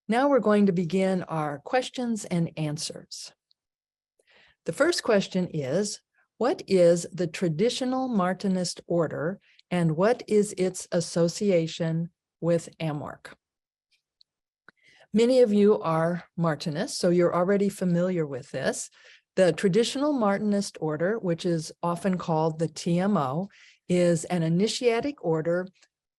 Now we're going to begin our questions and answers. The first question is, what is the Traditional Martinist Order and what is its association with AMORC? Many of you are Martinists, so you're already familiar with this. The Traditional Martinist Order, which is often called the TMO, is an initiatic order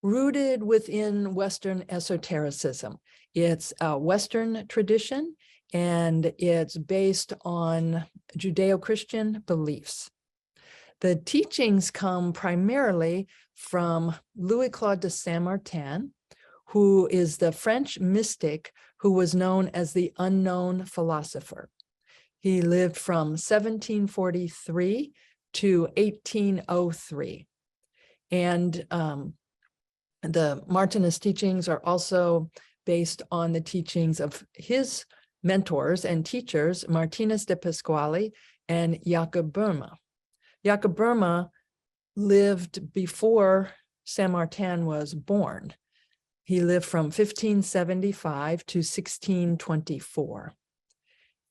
rooted within Western esotericism. It's a Western tradition, and it's based on Judeo-Christian beliefs. The teachings come primarily from Louis-Claude de Saint-Martin, who is the French mystic who was known as the unknown philosopher. He lived from 1743 to 1803. And the Martinist teachings are also based on the teachings of his mentors and teachers, Martinus de Pasquale and Jacob Boehme. Jacob Boehme lived before Saint-Martin was born. He lived from 1575 to 1624.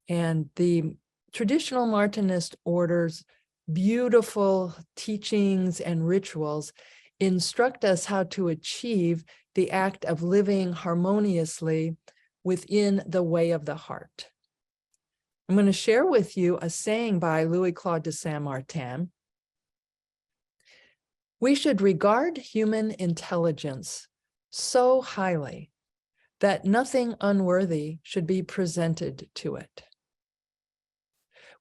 And the Traditional Martinist Order's beautiful teachings and rituals instruct us how to achieve the act of living harmoniously within the way of the heart. I'm going to share with you a saying by Louis-Claude de Saint-Martin. We should regard human intelligence so highly that nothing unworthy should be presented to it.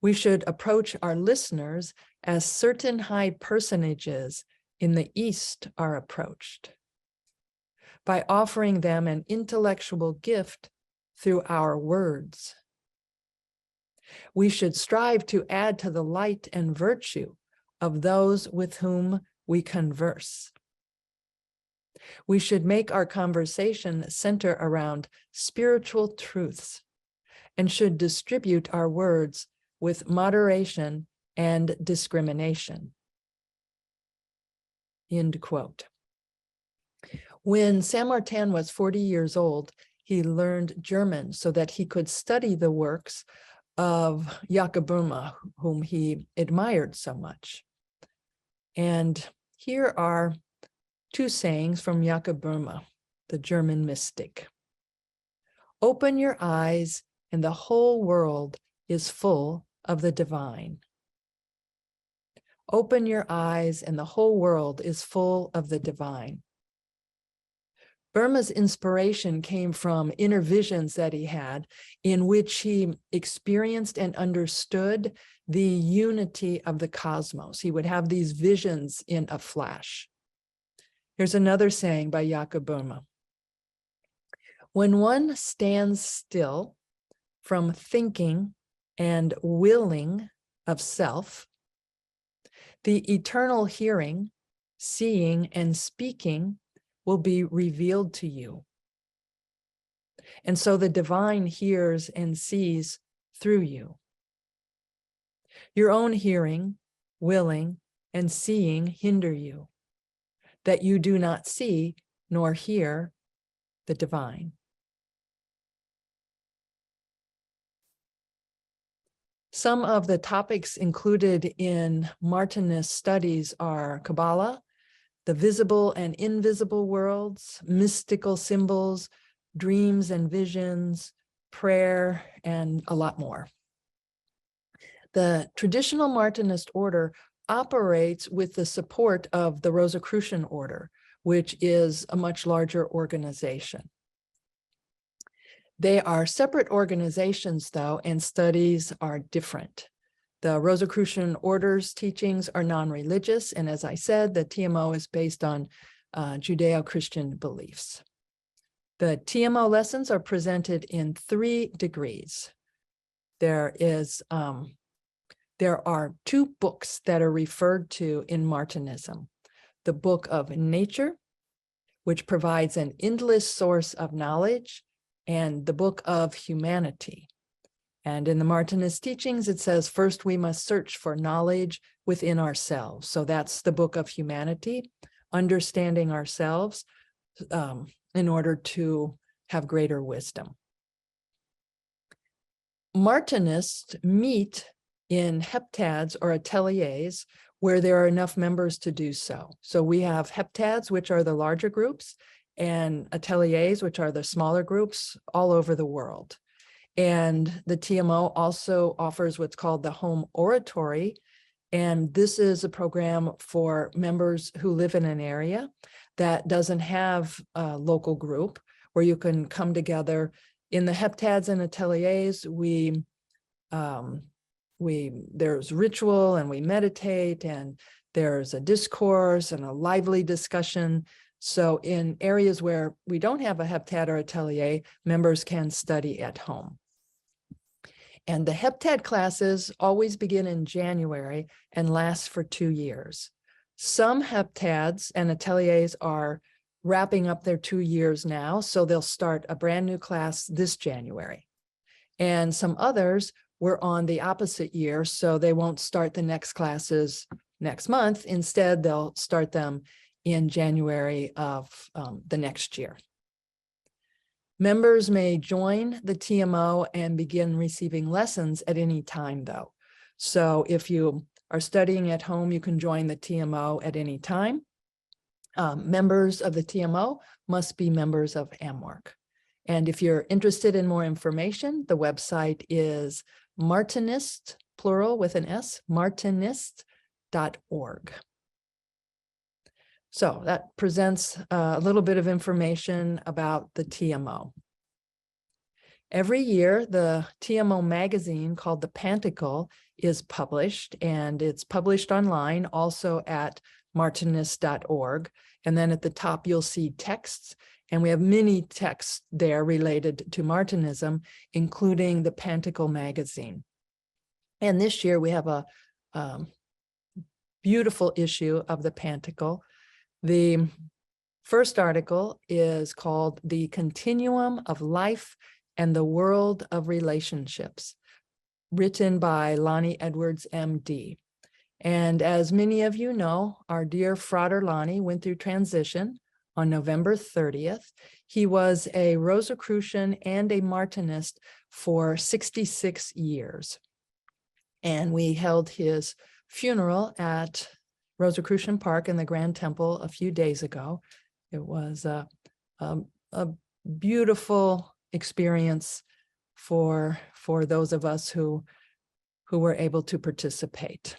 We should approach our listeners as certain high personages in the East are approached, by offering them an intellectual gift through our words. We should strive to add to the light and virtue of those with whom we converse. We should make our conversation center around spiritual truths and should distribute our words with moderation and discrimination. End quote. When Saint-Martin was 40 years old, he learned German so that he could study the works of Jacob Boehme, whom he admired so much. And here are two sayings from Jacob Boehme, the German mystic. Open your eyes, and the whole world is full of the divine. Open your eyes, and the whole world is full of the divine. Boehme's inspiration came from inner visions that he had, in which he experienced and understood the unity of the cosmos. He would have these visions in a flash. Here's another saying by Jacob Boehme. When one stands still from thinking and willing of self, the eternal hearing, seeing, and speaking will be revealed to you. And so the divine hears and sees through you. Your own hearing, willing, and seeing hinder you, that you do not see nor hear the divine. Some of the topics included in Martinist studies are Kabbalah, the visible and invisible worlds, mystical symbols, dreams and visions, prayer, and a lot more. The Traditional Martinist Order operates with the support of the Rosicrucian Order, which is a much larger organization. They are separate organizations, though, and studies are different. The Rosicrucian Order's teachings are non-religious, and as I said, the TMO is based on Judeo-Christian beliefs. The TMO lessons are presented in 3 degrees. There are 2 books that are referred to in Martinism. The Book of Nature, which provides an endless source of knowledge, and the Book of Humanity. And in the Martinist teachings, it says, first we must search for knowledge within ourselves. So that's the Book of Humanity, understanding ourselves in order to have greater wisdom. Martinists meet in heptads or ateliers where there are enough members to do so. So we have heptads, which are the larger groups, and ateliers, which are the smaller groups all over the world. And the TMO also offers what's called the home oratory. And this is a program for members who live in an area that doesn't have a local group where you can come together. In the heptads and ateliers, there's ritual and we meditate, and there's a discourse and a lively discussion. So in areas where we don't have a heptad or atelier, members can study at home. And the heptad classes always begin in January and last for 2 years. Some heptads and ateliers are wrapping up their 2 years now, so they'll start a brand new class this January. And some others were on the opposite year, so they won't start the next classes next month. Instead, they'll start them in January of the next year. Members may join the TMO and begin receiving lessons at any time, though. So if you are studying at home, you can join the TMO at any time. Members of the TMO must be members of AMORC. And if you're interested in more information, the website is Martinist, plural with an S, martinist.org. So that presents a little bit of information about the TMO. Every year, the TMO magazine called the Pantacle is published, and it's published online also at martinist.org. And then at the top, you'll see texts, and we have many texts there related to Martinism, including the Pantacle magazine. And this year, we have a beautiful issue of the Pantacle. The first article is called The Continuum of Life and the World of Relationships, written by Lonnie Edwards, MD. And as many of you know, our dear Frater Lonnie went through transition on November 30th. He was a Rosicrucian and a Martinist for 66 years. And we held his funeral at Rosicrucian Park in the Grand Temple a few days ago. It was a beautiful experience for those of us who were able to participate.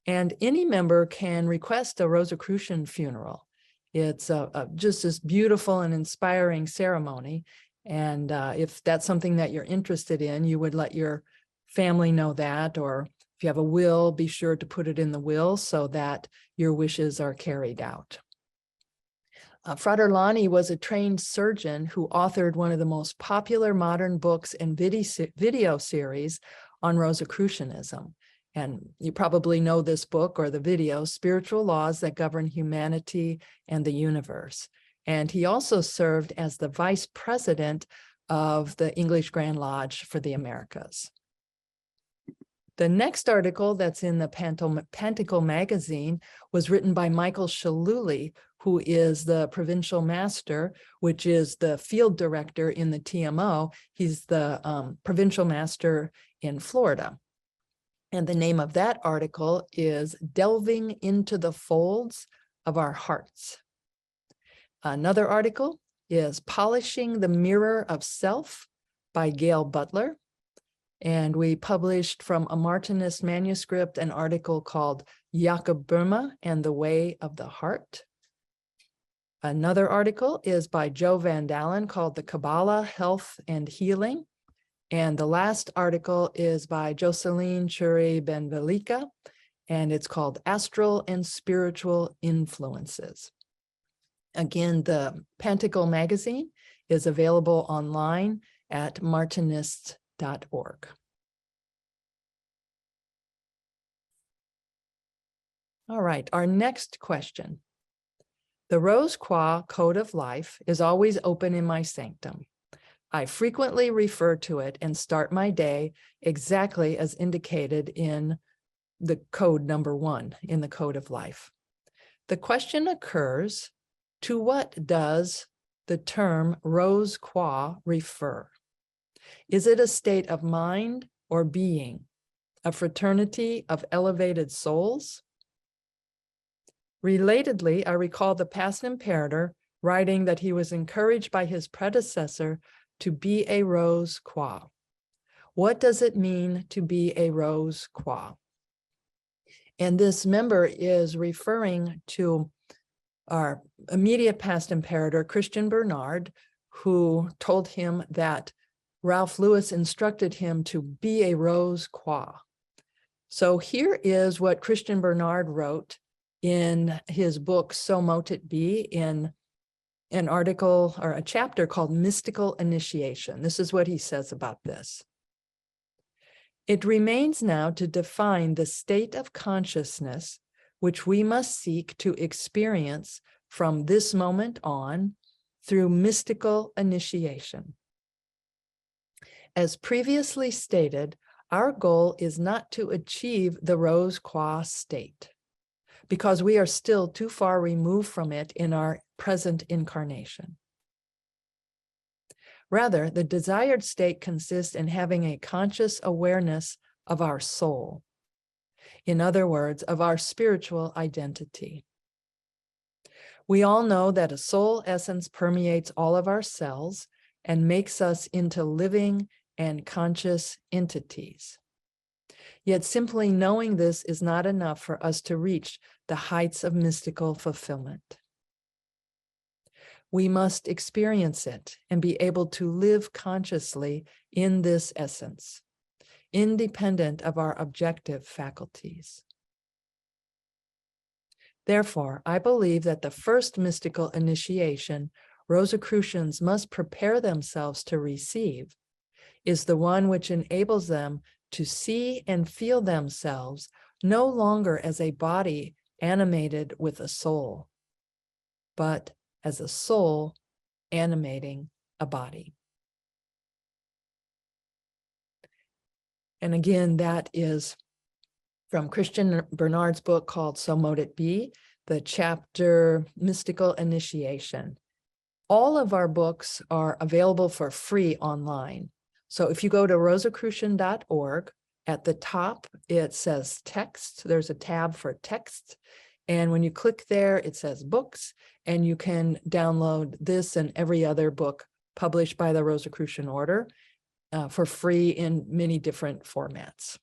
And any member can request a Rosicrucian funeral. It's just this beautiful and inspiring ceremony. And if that's something that you're interested in, you would let your family know that, or if you have a will, be sure to put it in the will so that your wishes are carried out. Frater Lonnie was a trained surgeon who authored one of the most popular modern books and video series on Rosicrucianism. And you probably know this book or the video, Spiritual Laws That Govern Humanity and the Universe. And he also served as the vice president of the English Grand Lodge for the Americas. The next article that's in the Pantacle magazine was written by Michael Shilluli, who is the provincial master, which is the field director in the TMO. He's the provincial master in Florida. And the name of that article is Delving into the Folds of Our Hearts. Another article is Polishing the Mirror of Self by Gail Butler. And we published from a Martinist manuscript an article called Jakob Burma and the Way of the Heart. Another article is by Joe Van Dalen called The Kabbalah, Health and Healing. And the last article is by Jocelyn Churi Benvelika, and it's called Astral and Spiritual Influences. Again, the Pantacle magazine is available online at martinist.org. All right, our next question. The Rose Croix Code of Life is always open in my sanctum. I frequently refer to it and start my day exactly as indicated in the code number 1 in the Code of Life. The question occurs, to what does the term Rose Croix refer? Is it a state of mind or being, a fraternity of elevated souls? Relatedly, I recall the past Imperator writing that he was encouraged by his predecessor to be a Rose Croix. What does it mean to be a Rose Croix? And this member is referring to our immediate past Imperator, Christian Bernard, who told him that Ralph Lewis instructed him to be a Rose Croix. So here is what Christian Bernard wrote in his book, So Mote It Be, in an article or a chapter called Mystical Initiation. This is what he says about this. It remains now to define the state of consciousness which we must seek to experience from this moment on through mystical initiation. As previously stated, our goal is not to achieve the Rose Croix state, because we are still too far removed from it in our present incarnation. Rather, the desired state consists in having a conscious awareness of our soul. In other words, of our spiritual identity. We all know that a soul essence permeates all of our cells and makes us into living and conscious entities. Yet simply knowing this is not enough for us to reach the heights of mystical fulfillment. We must experience it and be able to live consciously in this essence, independent of our objective faculties. Therefore, I believe that the first mystical initiation Rosicrucians must prepare themselves to receive is the one which enables them to see and feel themselves no longer as a body animated with a soul, but as a soul animating a body. And again, that is from Christian Bernard's book called So Mote It Be, the chapter Mystical Initiation. All of our books are available for free online. So if you go to rosicrucian.org, at the top, it says text. There's a tab for text. And when you click there, it says books, and you can download this and every other book published by the Rosicrucian Order for free in many different formats.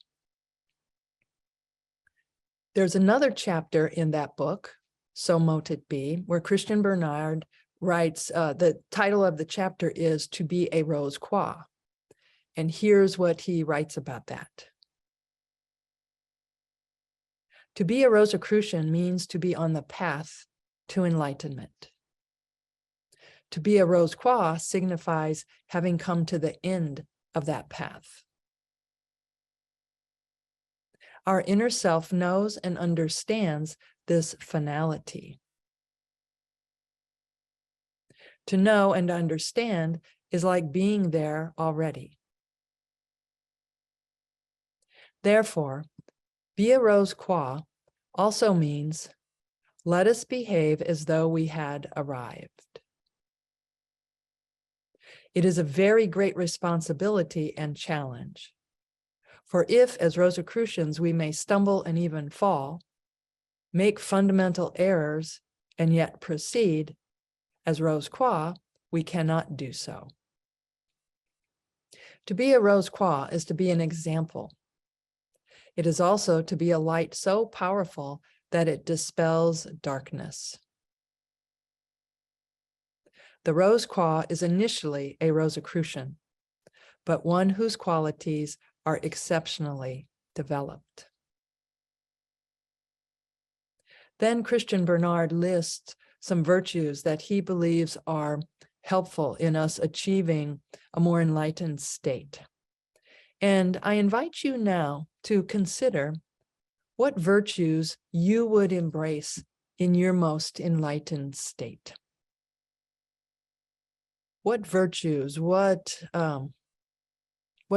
There's another chapter in that book, So Mote It Be, where Christian Bernard writes, the title of the chapter is To Be a Rose Croix. And here's what he writes about that. To be a Rosicrucian means to be on the path to enlightenment. To be a Rose Croix signifies having come to the end of that path. Our inner self knows and understands this finality. To know and understand is like being there already. Therefore, be a Rose Croix also means let us behave as though we had arrived. It is a very great responsibility and challenge. For if, as Rosicrucians, we may stumble and even fall, make fundamental errors, and yet proceed, as Rose Croix, we cannot do so. To be a Rose Croix is to be an example. It is also to be a light so powerful that it dispels darkness. The Rose Croix is initially a Rosicrucian, but one whose qualities are exceptionally developed. Then Christian Bernard lists some virtues that he believes are helpful in us achieving a more enlightened state. And I invite you now to consider what virtues you would embrace in your most enlightened state. What virtues, what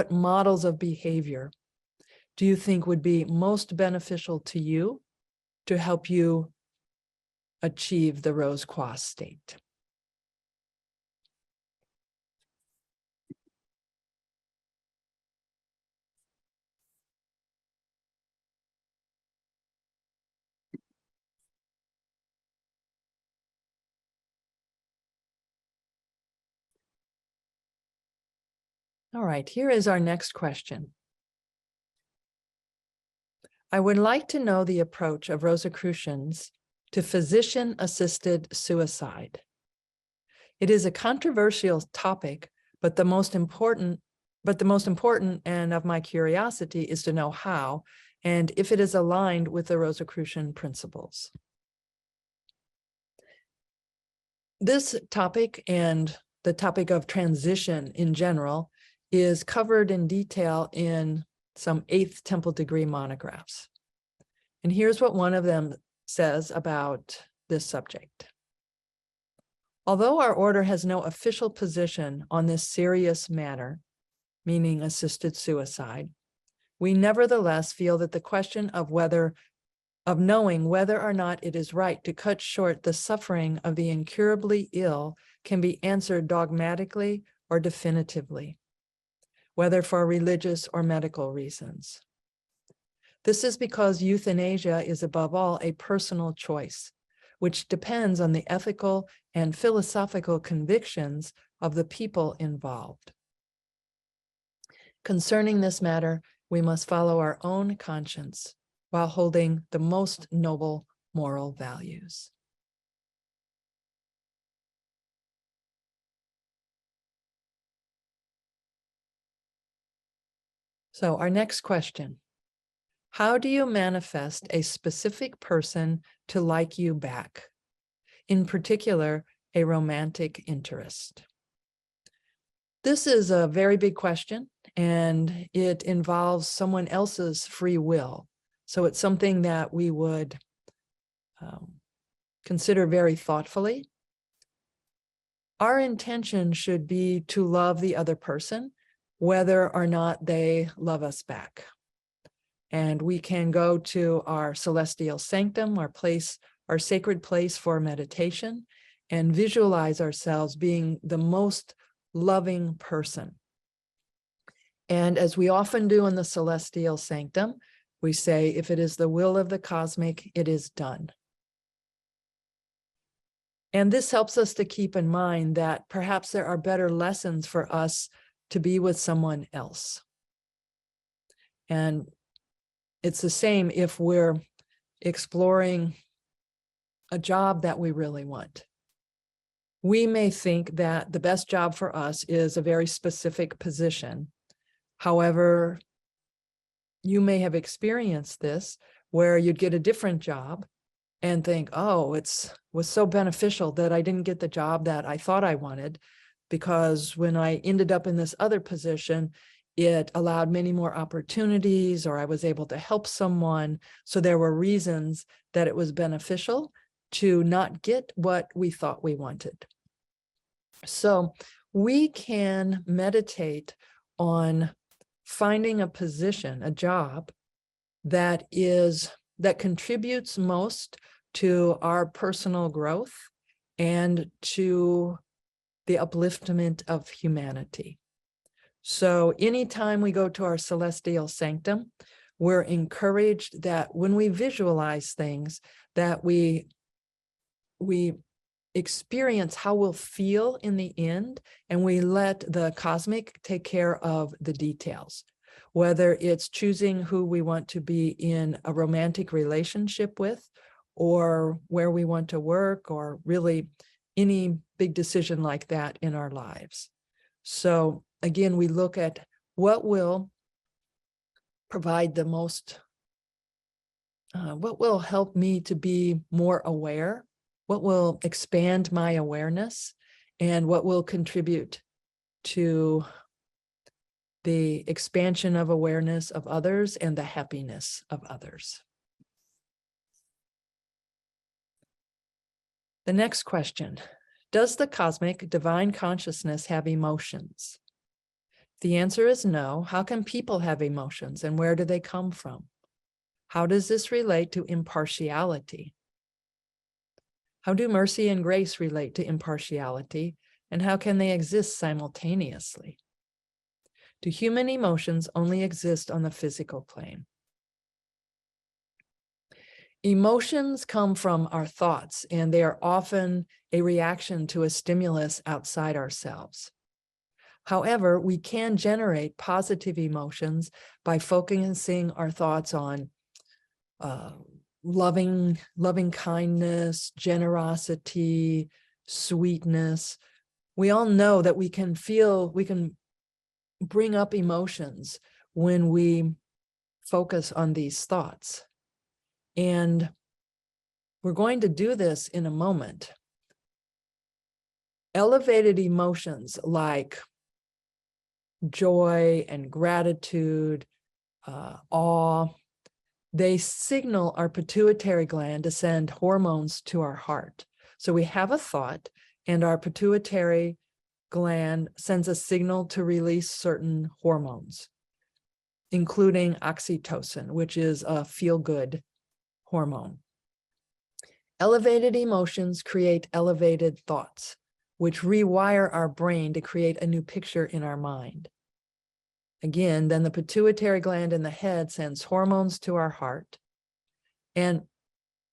models of behavior do you think would be most beneficial to you to help you achieve the Rose Croix state? All right, here is our next question. I would like to know the approach of Rosicrucians to physician-assisted suicide. It is a controversial topic, but the most important and of my curiosity is to know how and if it is aligned with the Rosicrucian principles. This topic and the topic of transition in general is covered in detail in some 8th Temple degree monographs. And here's what one of them says about this subject. Although our order has no official position on this serious matter, meaning assisted suicide, we nevertheless feel that the question of knowing whether or not it is right to cut short the suffering of the incurably ill can be answered dogmatically or definitively, whether for religious or medical reasons. This is because euthanasia is above all a personal choice, which depends on the ethical and philosophical convictions of the people involved. Concerning this matter, we must follow our own conscience while holding the most noble moral values. So our next question, how do you manifest a specific person to like you back? In particular, a romantic interest. This is a very big question, and it involves someone else's free will. So it's something that we would consider very thoughtfully. Our intention should be to love the other person, whether or not they love us back. And we can go to our celestial sanctum, our sacred place for meditation, and visualize ourselves being the most loving person. And as we often do in the celestial sanctum, we say, if it is the will of the cosmic, it is done. And this helps us to keep in mind that perhaps there are better lessons for us to be with someone else. And it's the same if we're exploring a job that we really want. We may think that the best job for us is a very specific position. However, you may have experienced this where you'd get a different job and think, oh, it was so beneficial that I didn't get the job that I thought I wanted, because when I ended up in this other position, it allowed many more opportunities, or I was able to help someone. So there were reasons that it was beneficial to not get what we thought we wanted. So we can meditate on finding a position, a job that contributes most to our personal growth and to the upliftment of humanity. So anytime we go to our celestial sanctum, we're encouraged that when we visualize things, that we experience how we'll feel in the end, and we let the cosmic take care of the details, whether it's choosing who we want to be in a romantic relationship with, or where we want to work, or really any big decision like that in our lives. So again, we look at what will provide the most, what will help me to be more aware, what will expand my awareness, and what will contribute to the expansion of awareness of others and the happiness of others. The next question, does the cosmic divine consciousness have emotions? The answer is no. How can people have emotions, and where do they come from? How does this relate to impartiality? How do mercy and grace relate to impartiality, and how can they exist simultaneously? Do human emotions only exist on the physical plane? Emotions come from our thoughts, and they are often a reaction to a stimulus outside ourselves. However, we can generate positive emotions by focusing our thoughts on loving kindness, generosity, sweetness. We all know that we can bring up emotions when we focus on these thoughts. And we're going to do this in a moment. Elevated emotions like joy and gratitude, awe, they signal our pituitary gland to send hormones to our heart. So we have a thought, and our pituitary gland sends a signal to release certain hormones, including oxytocin, which is a feel-good hormone. Elevated emotions create elevated thoughts, which rewire our brain to create a new picture in our mind. Again, then the pituitary gland in the head sends hormones to our heart. And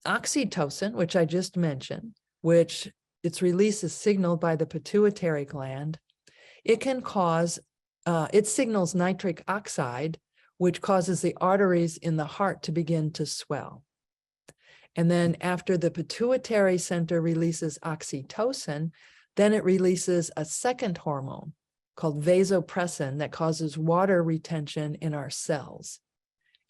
oxytocin, which I just mentioned, which its release is signaled by the pituitary gland, it can cause, it signals nitric oxide, which causes the arteries in the heart to begin to swell. And then after the pituitary center releases oxytocin, then it releases a second hormone called vasopressin that causes water retention in our cells.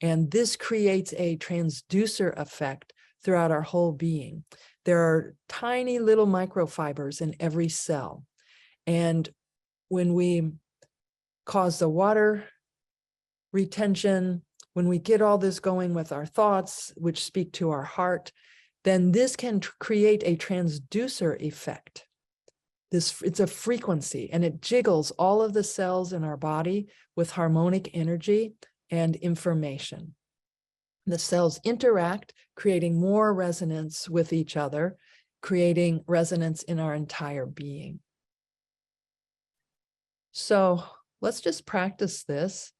And this creates a transducer effect throughout our whole being. There are tiny little microfibers in every cell. And when we cause the water retention, when we get all this going with our thoughts, which speak to our heart, then this can create a transducer effect. It's a frequency, and it jiggles all of the cells in our body with harmonic energy and information. The cells interact, creating more resonance with each other, creating resonance in our entire being. So let's just practice this.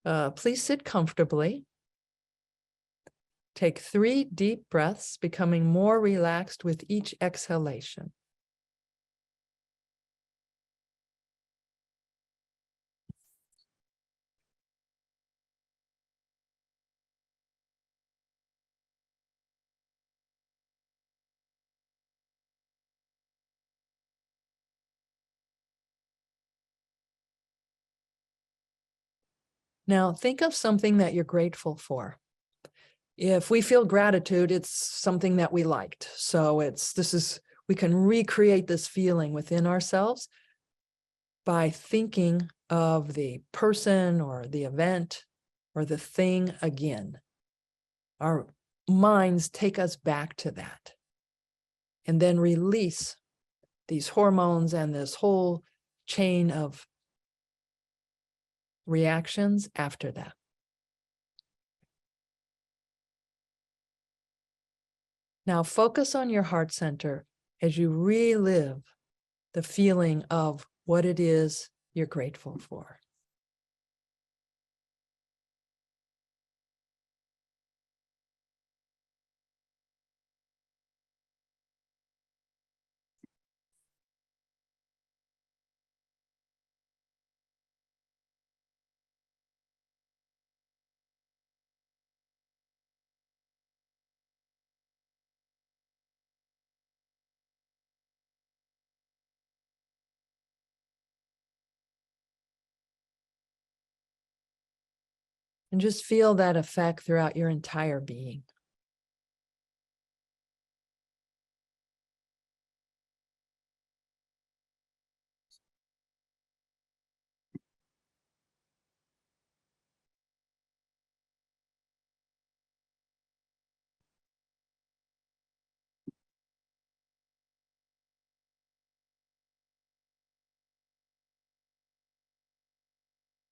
Please sit comfortably. Take 3 deep breaths, becoming more relaxed with each exhalation. Now, think of something that you're grateful for. If we feel gratitude, it's something that we liked. So we can recreate this feeling within ourselves by thinking of the person or the event or the thing again. Our minds take us back to that and then release these hormones and this whole chain of reactions after that. Now focus on your heart center as you relive the feeling of what it is you're grateful for. And just feel that effect throughout your entire being.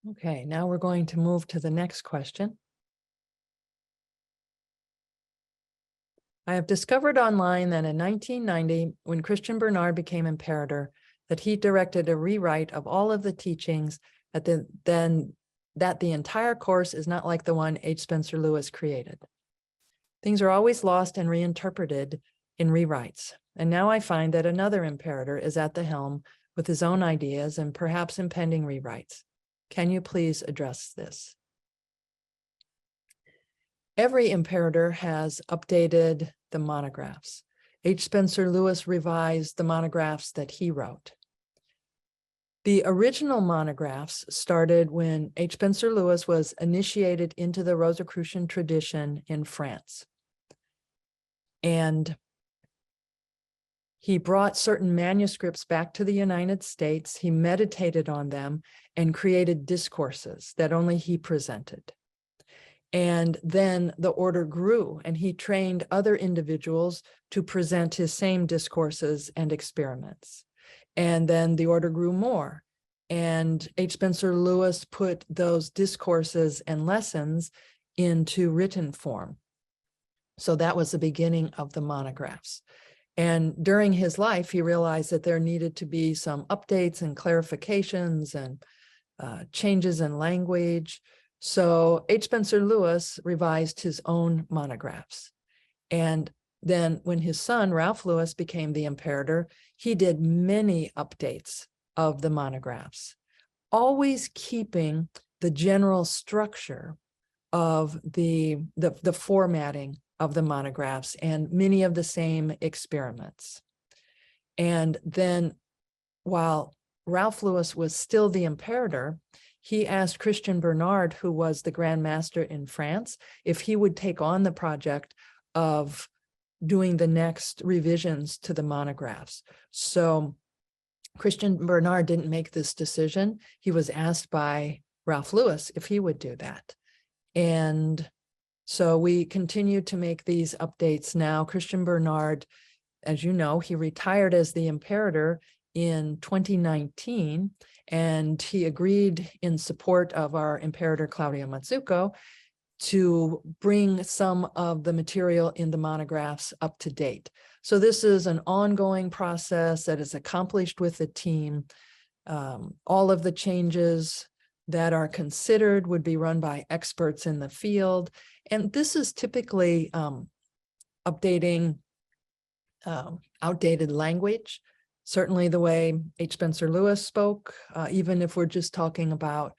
Okay, now we're going to move to the next question. I have discovered online that in 1990, when Christian Bernard became Imperator, that he directed a rewrite of all of the teachings that the entire course is not like the one H. Spencer Lewis created. Things are always lost and reinterpreted in rewrites. And now I find that another Imperator is at the helm with his own ideas and perhaps impending rewrites. Can you please address this? Every Imperator has updated the monographs. H. Spencer Lewis revised the monographs that he wrote. The original monographs started when H. Spencer Lewis was initiated into the Rosicrucian tradition in France. And he brought certain manuscripts back to the United States. He meditated on them and created discourses that only he presented. And then the order grew, and he trained other individuals to present his same discourses and experiments. And then the order grew more. And H. Spencer Lewis put those discourses and lessons into written form. So that was the beginning of the monographs. And during his life, he realized that there needed to be some updates and clarifications and changes in language. So H. Spencer Lewis revised his own monographs. And then when his son, Ralph Lewis, became the Imperator, he did many updates of the monographs, always keeping the general structure of the formatting of the monographs and many of the same experiments. And then while Ralph Lewis was still the Imperator, he asked Christian Bernard, who was the Grand Master in France, if he would take on the project of doing the next revisions to the monographs. So Christian Bernard didn't make this decision. He was asked by Ralph Lewis if he would do that. And so we continue to make these updates now. Christian Bernard, as you know, he retired as the Imperator in 2019, and he agreed in support of our Imperator Claudio Mazzucco to bring some of the material in the monographs up to date. So this is an ongoing process that is accomplished with the team. All of the changes that are considered would be run by experts in the field. And this is typically updating outdated language. Certainly the way H. Spencer Lewis spoke, even if we're just talking about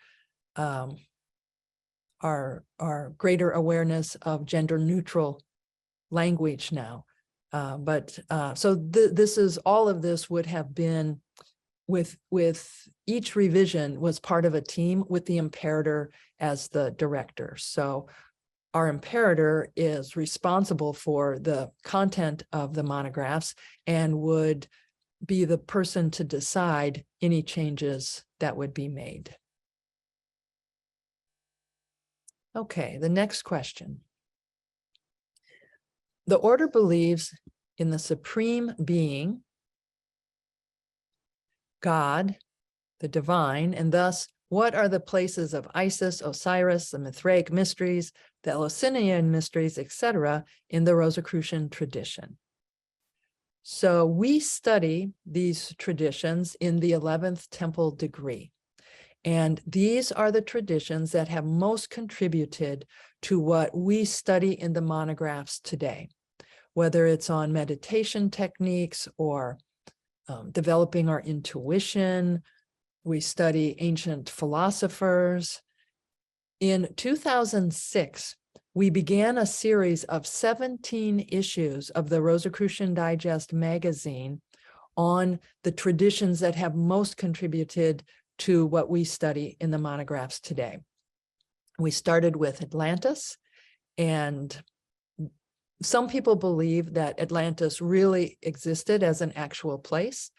our greater awareness of gender neutral language now. So this is, all of this would have been with each revision was part of a team with the Imperator as the director. So our Imperator is responsible for the content of the monographs and would be the person to decide any changes that would be made. Okay, the next question. The order believes in the supreme being, God, the divine, and thus what are the places of Isis, Osiris, the Mithraic mysteries, the Eleusinian mysteries, etc., in the Rosicrucian tradition? So we study these traditions in the 11th Temple degree. And these are the traditions that have most contributed to what we study in the monographs today, whether it's on meditation techniques or developing our intuition. We study ancient philosophers. In 2006, we began a series of 17 issues of the Rosicrucian Digest magazine on the traditions that have most contributed to what we study in the monographs today. We started with Atlantis, and some people believe that Atlantis really existed as an actual place,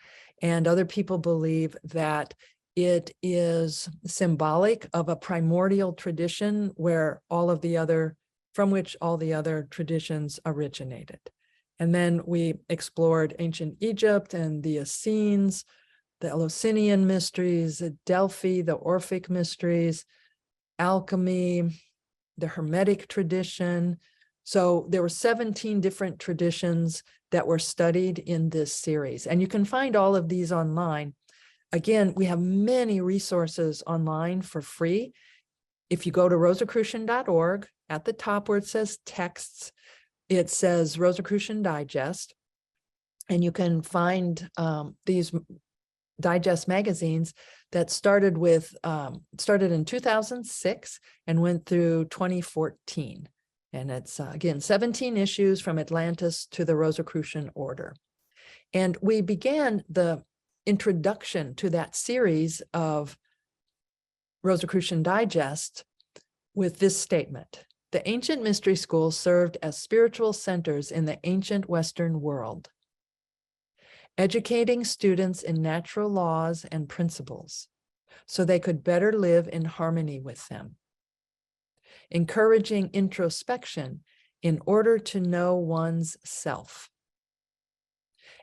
and other people believe that it is symbolic of a primordial tradition where from which all the other traditions originated. And then we explored ancient Egypt and the Essenes, the Eleusinian mysteries, the Delphi, the Orphic mysteries, alchemy, the Hermetic tradition. So there were 17 different traditions that were studied in this series. And you can find all of these online. Again, we have many resources online for free. If you go to rosicrucian.org, at the top where it says texts, it says Rosicrucian Digest, and you can find these digest magazines that started in 2006 and went through 2014. And it's, again, 17 issues from Atlantis to the Rosicrucian Order. And we began the introduction to that series of Rosicrucian Digest with this statement: the ancient mystery schools served as spiritual centers in the ancient Western world, educating students in natural laws and principles so they could better live in harmony with them, encouraging introspection in order to know one's self,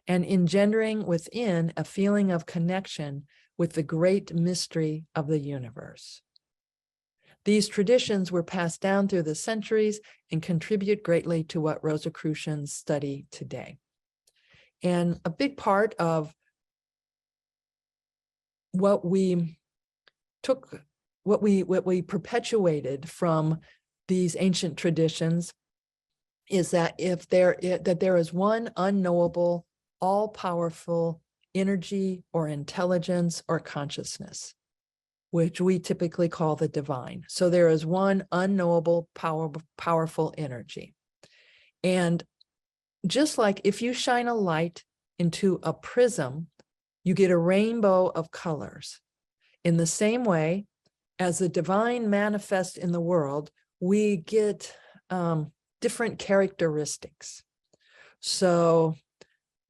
and engendering within a feeling of connection with the great mystery of the universe. These traditions were passed down through the centuries and contribute greatly to what Rosicrucians study today. And a big part of what we perpetuated from these ancient traditions is that there is one unknowable, all-powerful energy or intelligence or consciousness, which we typically call the divine. So there is one unknowable, powerful energy. And just like if you shine a light into a prism, you get a rainbow of colors. In the same way, as the divine manifests in the world, we get different characteristics. So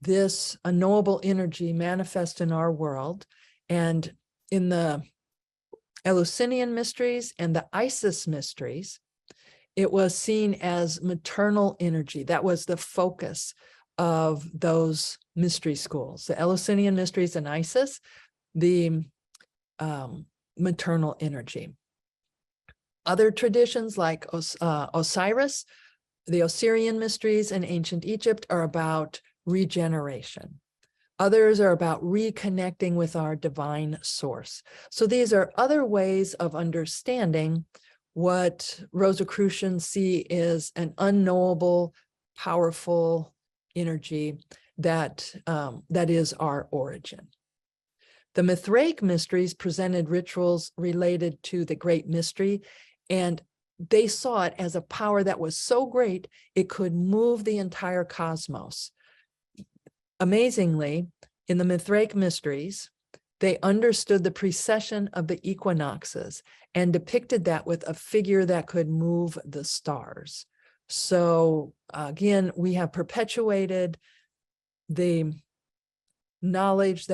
this unknowable energy manifests in our world, and in the Eleusinian mysteries and the Isis mysteries, it was seen as maternal energy. That was the focus of those mystery schools. The Eleusinian mysteries and Isis, the maternal energy. Other traditions like Osiris, the Osirian mysteries in ancient Egypt, are about regeneration. Others are about reconnecting with our divine source. So these are other ways of understanding what Rosicrucians see is an unknowable, powerful energy that is our origin. The Mithraic mysteries presented rituals related to the great mystery, and they saw it as a power that was so great it could move the entire cosmos. Amazingly, in the Mithraic mysteries, they understood the precession of the equinoxes and depicted that with a figure that could move the stars. So again, we have perpetuated the knowledge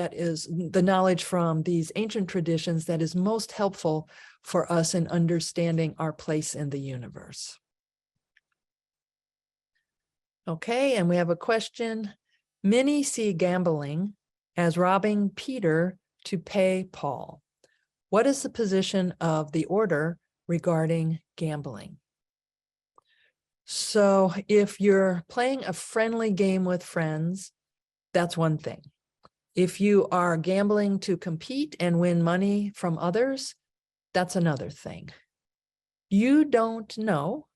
from these ancient traditions that is most helpful for us in understanding our place in the universe. Okay, and we have a question. Many see gambling as robbing Peter to pay Paul. What is the position of the order regarding gambling? So if you're playing a friendly game with friends, that's one thing. If you are gambling to compete and win money from others, that's another thing. You don't know.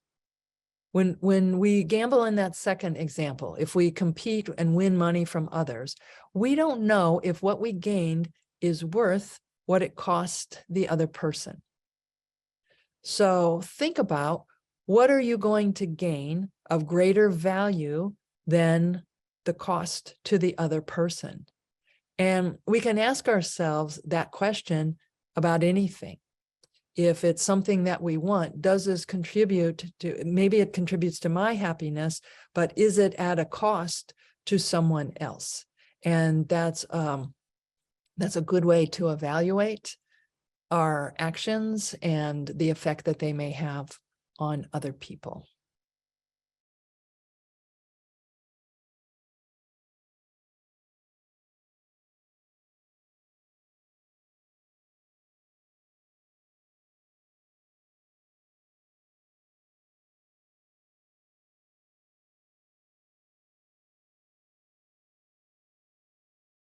When we gamble in that second example, if we compete and win money from others, we don't know if what we gained is worth what it cost the other person. So think about, what are you going to gain of greater value than the cost to the other person? And we can ask ourselves that question about anything. If it's something that we want, does this contribute to, maybe it contributes to my happiness, but is it at a cost to someone else? And that's a good way to evaluate our actions and the effect that they may have on other people.